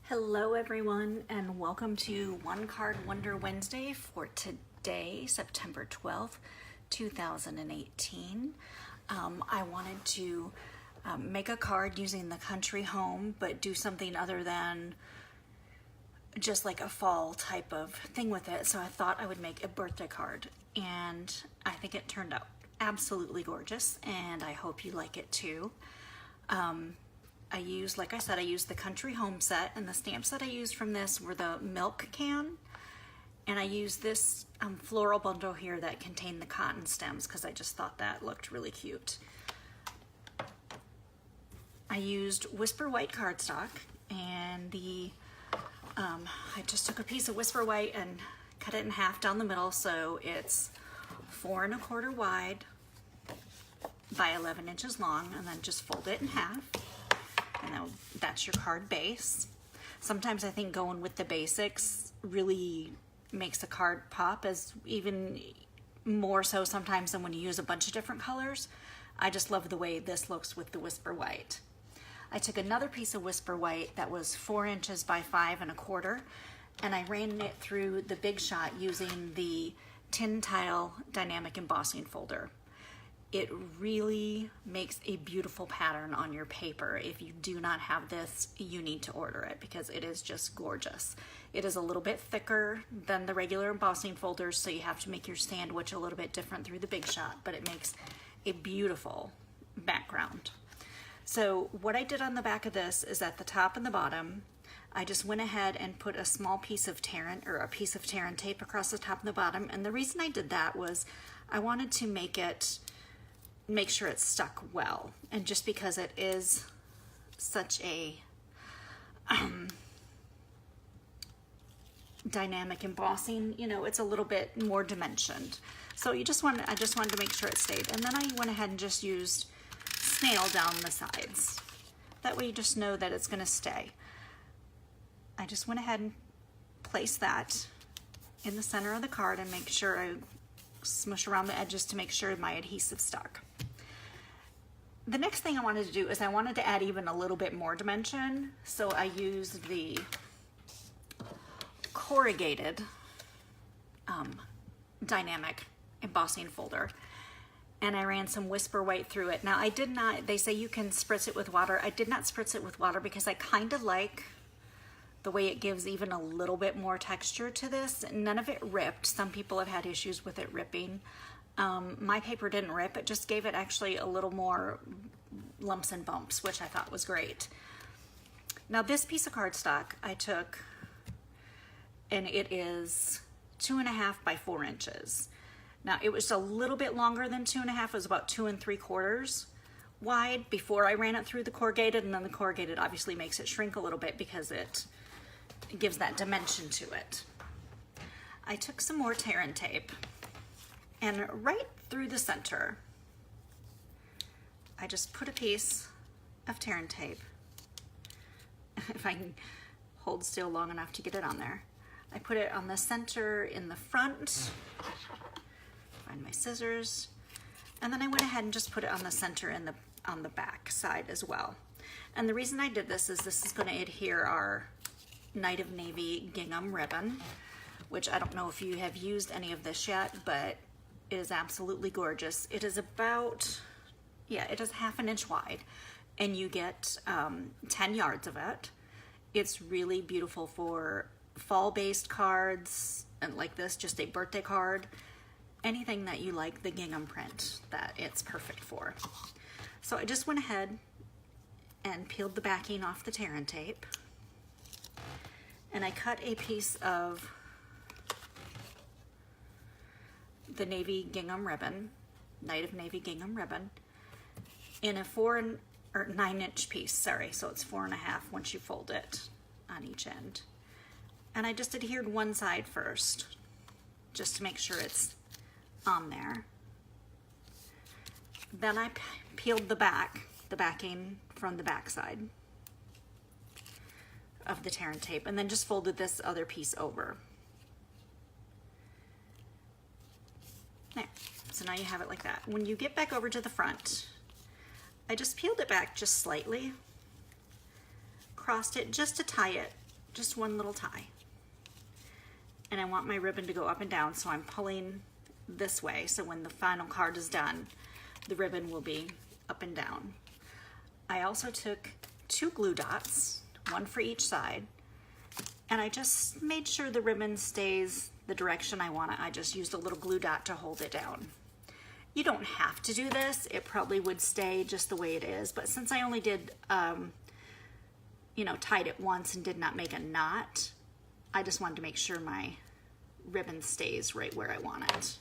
Hello everyone, and welcome to One Card Wonder Wednesday for today, September 12th, 2018. I wanted to make a card using the country home, but do something other than just like a fall type of thing with it. So I thought I would make a birthday card, and I think it turned out absolutely gorgeous, and I hope you like it too. Like I said, I used the country home set, and the stamps that I used from this were the milk can, and I used this floral bundle here that contained the cotton stems because I just thought that looked really cute. I used Whisper White cardstock, and I just took a piece of Whisper White and cut it in half down the middle, so it's 4 1/4 wide by 11 inches long, and then just fold it in half. And then that's your card base. Sometimes I think going with the basics really makes a card pop, as even more so sometimes than when you use a bunch of different colors. I just love the way this looks with the Whisper White. I took another piece of Whisper White that was 4 inches by 5 1/4, and I ran it through the Big Shot using the Tile Dynamic Embossing folder. It really makes a beautiful pattern on your paper. If you do not have this, you need to order it because it is just gorgeous. It is a little bit thicker than the regular embossing folders, so you have to make your sandwich a little bit different through the Big Shot, but it makes a beautiful background. So what I did on the back of this is at the top and the bottom, I just went ahead and put a small piece of Terran tape across the top and the bottom. And the reason I did that was I wanted to make sure it stuck well, and just because it is such a dynamic embossing, you know, it's a little bit more dimensioned. So I just wanted to make sure it stayed. And then I went ahead and just used snail down the sides. That way you just know that it's going to stay. I just went ahead and placed that in the center of the card and make sure I smush around the edges to make sure my adhesive stuck. The next thing I wanted to do is I wanted to add even a little bit more dimension, so I used the Corrugated Dynamic Embossing folder, and I ran some Whisper White through it. Now they say you can spritz it with water. I did not spritz it with water because I kind of like the way it gives even a little bit more texture to this. None of it ripped. Some people have had issues with it ripping. My paper didn't rip, it just gave it actually a little more lumps and bumps, which I thought was great. Now this piece of cardstock I took, and it is 2 1/2 by 4 inches. Now it was a little bit longer than 2 1/2, it was about 2 3/4 wide before I ran it through the corrugated, and then the corrugated obviously makes it shrink a little bit because it gives that dimension to it. I took some more Terran tape, and right through the center, I just put a piece of Terran tape, if I can hold still long enough to get it on there. I put it on the center in the front, find my scissors, and then I went ahead and just put it on the center on the back side as well. And the reason I did this is going to adhere our Night of Navy gingham ribbon, which I don't know if you have used any of this yet, but it is absolutely gorgeous. It is about, it is 1/2 inch wide, and you get 10 yards of it. It's really beautiful for fall-based cards, and like this, just a birthday card. Anything that you like the gingham print, that it's perfect for. So I just went ahead and peeled the backing off the Terran tape, and I cut a piece of the Navy gingham ribbon, Night of Navy gingham ribbon, in a 9 inch piece, sorry, so it's 4 1/2 once you fold it on each end. And I just adhered one side first, just to make sure it's on there. Then I peeled the backing from the back side of the Terran tape, and then just folded this other piece over. There. So now you have it like that. When you get back over to the front, I just peeled it back just slightly, crossed it just to tie it just one little tie. And I want my ribbon to go up and down, so I'm pulling this way, so when the final card is done, the ribbon will be up and down. I also took 2 glue dots, one for each side, and I just made sure the ribbon stays the direction I want it. I just used a little glue dot to hold it down. You don't have to do this. It probably would stay just the way it is, but since I only did, you know, tied it once and did not make a knot, I just wanted to make sure my ribbon stays right where I want it.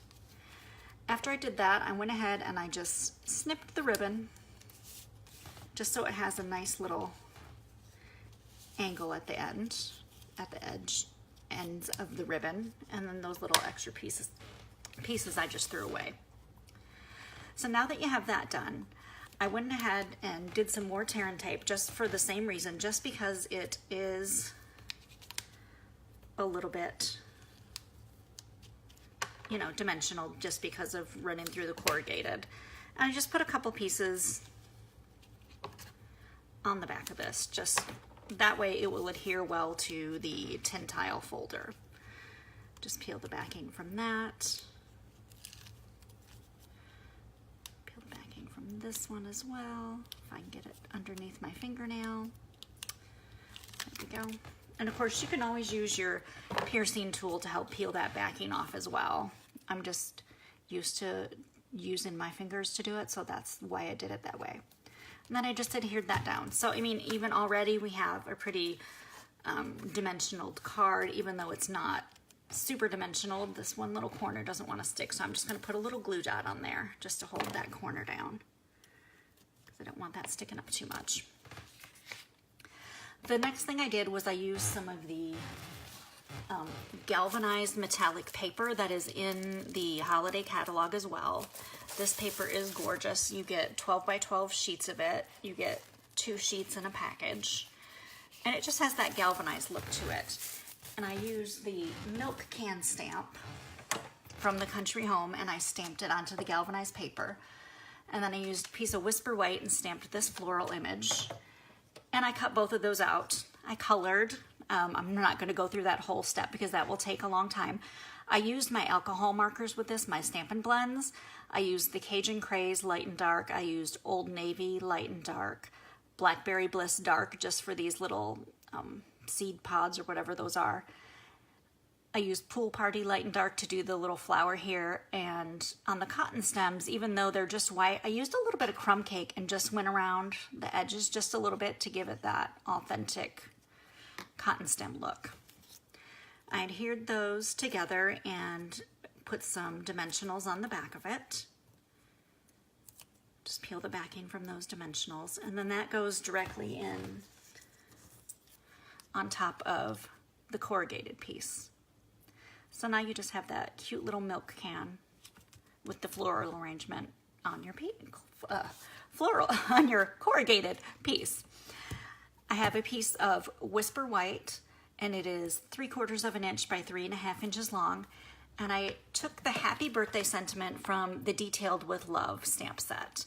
After I did that, I went ahead and I just snipped the ribbon just so it has a nice little angle at the end, at the ends of the ribbon, and then those little extra pieces I just threw away. So now that you have that done, I went ahead and did some more tear and tape just for the same reason, just because it is a little bit, you know, dimensional, just because of running through the corrugated. And I just put a couple pieces on the back of this, just that way it will adhere well to the tin tile folder. Just peel the backing from that. Peel the backing from this one as well, if I can get it underneath my fingernail. There we go. And of course, you can always use your piercing tool to help peel that backing off as well. I'm just used to using my fingers to do it, so that's why I did it that way. And then I just adhered that down. So, I mean, even already we have a pretty dimensional card, even though it's not super dimensional. This one little corner doesn't want to stick, so I'm just going to put a little glue dot on there just to hold that corner down, because I don't want that sticking up too much. The next thing I did was I used some of the galvanized metallic paper that is in the holiday catalog as well. This paper is gorgeous. You get 12 by 12 sheets of it. You get 2 sheets in a package. And it just has that galvanized look to it. And I used the milk can stamp from the Country Home, and I stamped it onto the galvanized paper. And then I used a piece of Whisper White and stamped this floral image. And I cut both of those out. I colored. I'm not going to go through that whole step because that will take a long time. I used my alcohol markers with this, my Stampin' blends. I used the Cajun Craze Light and Dark. I used Old Navy Light and Dark. Blackberry Bliss Dark, just for these little seed pods or whatever those are. I used Pool Party Light and Dark to do the little flower here. And on the cotton stems, even though they're just white, I used a little bit of crumb cake and just went around the edges just a little bit to give it that authentic cotton stem look. I adhered those together and put some dimensionals on the back of it. Just peel the backing from those dimensionals, and then that goes directly in on top of the corrugated piece. So now you just have that cute little milk can with the floral arrangement on your on your corrugated piece. I have a piece of Whisper White, and it is 3/4 of an inch by 3.5 inches long. And I took the Happy Birthday sentiment from the Detailed with Love stamp set.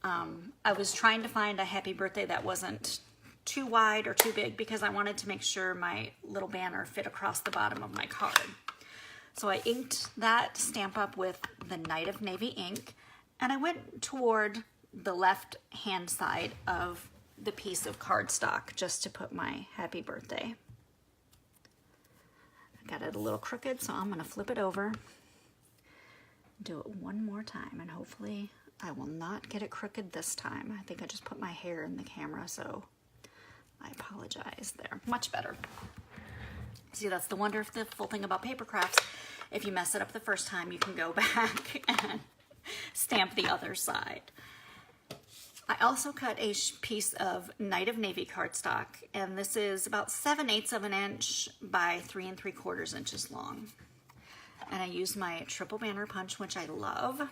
I was trying to find a Happy Birthday that wasn't too wide or too big because I wanted to make sure my little banner fit across the bottom of my card. So I inked that stamp up with the Night of Navy ink, and I went toward the left hand side of the piece of cardstock just to put my Happy Birthday. I got it a little crooked, so I'm gonna flip it over, do it one more time, and hopefully I will not get it crooked this time. I think I just put my hair in the camera, so I apologize there. Much better. See, that's the wonderful thing about paper crafts. If you mess it up the first time, you can go back and stamp the other side. I also cut a piece of Night of Navy cardstock, and this is about 7/8 of an inch by 3 3/4 inches long. And I used my triple banner punch, which I love,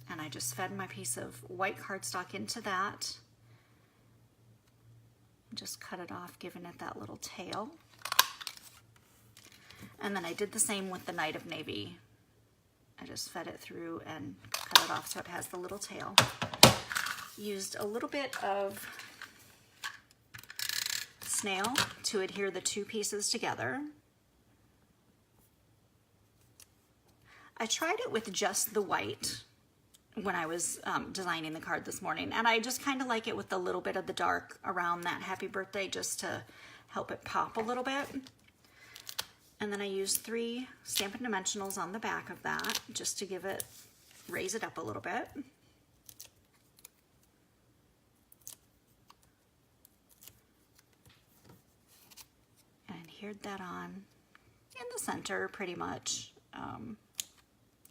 and I just fed my piece of white cardstock into that. Just cut it off, giving it that little tail. And then I did the same with the Night of Navy. I just fed it through and cut it off so it has the little tail. Used a little bit of snail to adhere the two pieces together. I tried it with just the white when I was designing the card this morning, and I just kind of like it with a little bit of the dark around that happy birthday just to help it pop a little bit. And then I used 3 Stampin' Dimensionals on the back of that just to give it, raise it up a little bit. And adhered that on in the center pretty much.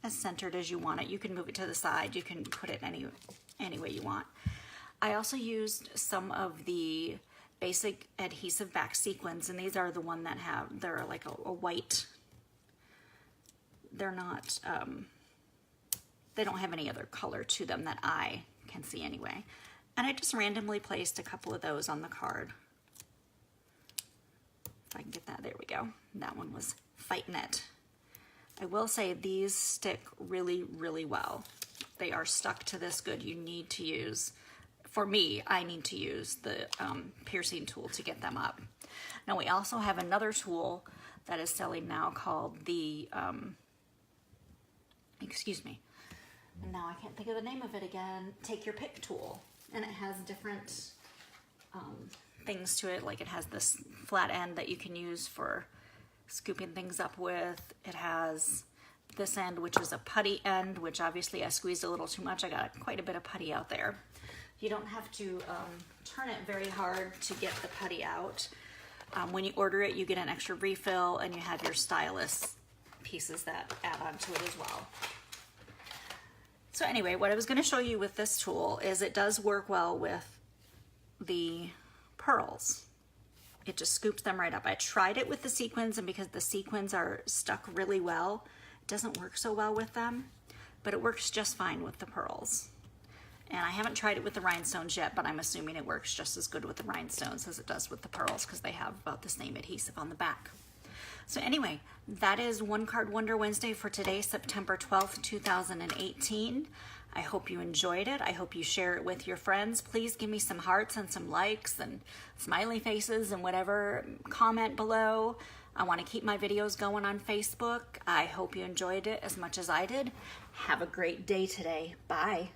As centered as you want it. You can move it to the side. You can put it any way you want. I also used some of the basic adhesive back sequins, and these are the one that have, they're like a white. They're not, they don't have any other color to them that I can see anyway. And I just randomly placed a couple of those on the card. If I can get that, there we go. That one was fighting it. I will say these stick really, really well. They are stuck to this good. You need to use, for me, I need to use the piercing tool to get them up. Now we also have another tool that is selling now called the, excuse me, and now I can't think of the name of it again, Take Your Pick tool. And it has different things to it, like it has this flat end that you can use for scooping things up with. It has this end, which is a putty end, which obviously I squeezed a little too much. I got quite a bit of putty out there. You don't have to turn it very hard to get the putty out. When you order it, you get an extra refill, and you have your stylus pieces that add on to it as well. So anyway, what I was going to show you with this tool is it does work well with the pearls. It just scoops them right up. I tried it with the sequins, and because the sequins are stuck really well, it doesn't work so well with them, but it works just fine with the pearls. And I haven't tried it with the rhinestones yet, but I'm assuming it works just as good with the rhinestones as it does with the pearls because they have about the same adhesive on the back. So anyway, that is One Card Wonder Wednesday for today, September 12th, 2018. I hope you enjoyed it. I hope you share it with your friends. Please give me some hearts and some likes and smiley faces and whatever. Comment below. I want to keep my videos going on Facebook. I hope you enjoyed it as much as I did. Have a great day today. Bye.